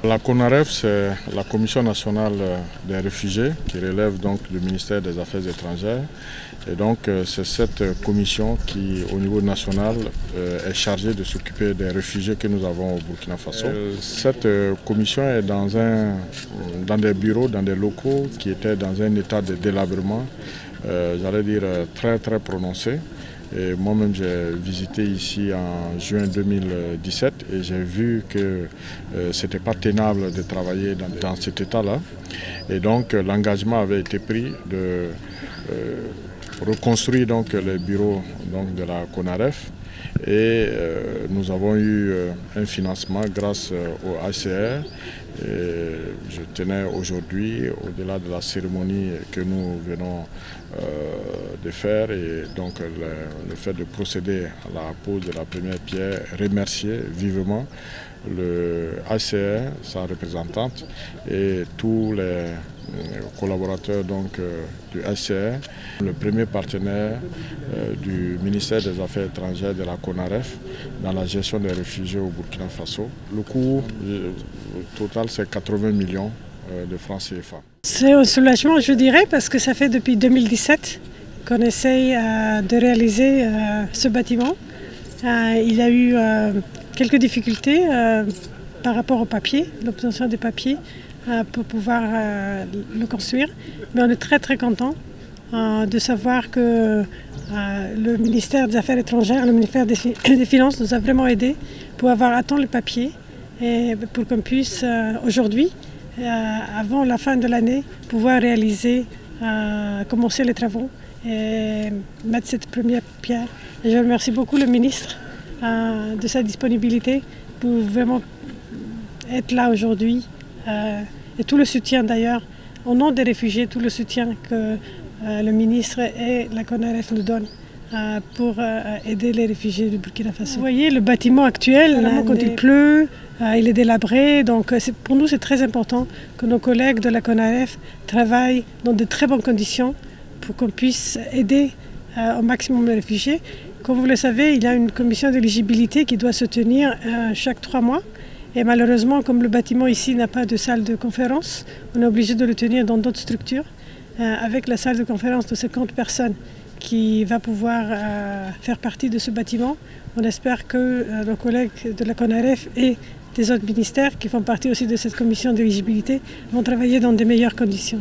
La CONAREF, c'est la Commission nationale des réfugiés qui relève donc du ministère des Affaires étrangères. Et donc c'est cette commission qui, au niveau national, est chargée de s'occuper des réfugiés que nous avons au Burkina Faso. Cette commission est dans des bureaux, dans des locaux qui étaient dans un état de délabrement, j'allais dire très prononcé. Et moi-même, j'ai visité ici en juin 2017 et j'ai vu que ce n'était pas tenable de travailler dans cet état-là. Et donc, l'engagement avait été pris de reconstruire donc, les bureaux donc, de la CONAREF. Et nous avons eu un financement grâce au HCR. Et je tenais aujourd'hui, au-delà de la cérémonie que nous venons de faire, et donc le fait de procéder à la pose de la première pierre, remercier vivement le HCR, sa représentante, et tous les collaborateurs donc, du HCR, le premier partenaire du ministère des Affaires étrangères de la CONAREF dans la gestion des réfugiés au Burkina Faso. Le coût total, c'est 80 millions de francs CFA. C'est un soulagement, je dirais, parce que ça fait depuis 2017 qu'on essaye de réaliser ce bâtiment. Il y a eu quelques difficultés par rapport au papier, l'obtention des papiers pour pouvoir le construire. Mais on est très content de savoir que le ministère des Affaires étrangères, le ministère des Finances nous a vraiment aidés pour avoir à temps le papier et pour qu'on puisse aujourd'hui, avant la fin de l'année, pouvoir réaliser, commencer les travaux et mettre cette première pierre. Et je remercie beaucoup le ministre de sa disponibilité pour vraiment être là aujourd'hui et tout le soutien d'ailleurs, au nom des réfugiés, tout le soutien que le ministre et la CONAREF nous donnent pour aider les réfugiés du Burkina Faso. Vous voyez, le bâtiment actuel, quand il pleut, il est délabré, donc pour nous c'est très important que nos collègues de la CONAREF travaillent dans de très bonnes conditions pour qu'on puisse aider au maximum les réfugiés. Comme vous le savez, il y a une commission d'éligibilité qui doit se tenir chaque 3 mois. Et malheureusement, comme le bâtiment ici n'a pas de salle de conférence, on est obligé de le tenir dans d'autres structures, avec la salle de conférence de 50 personnes qui va pouvoir faire partie de ce bâtiment. On espère que nos collègues de la CONAREF et des autres ministères qui font partie aussi de cette commission d'éligibilité vont travailler dans de meilleures conditions.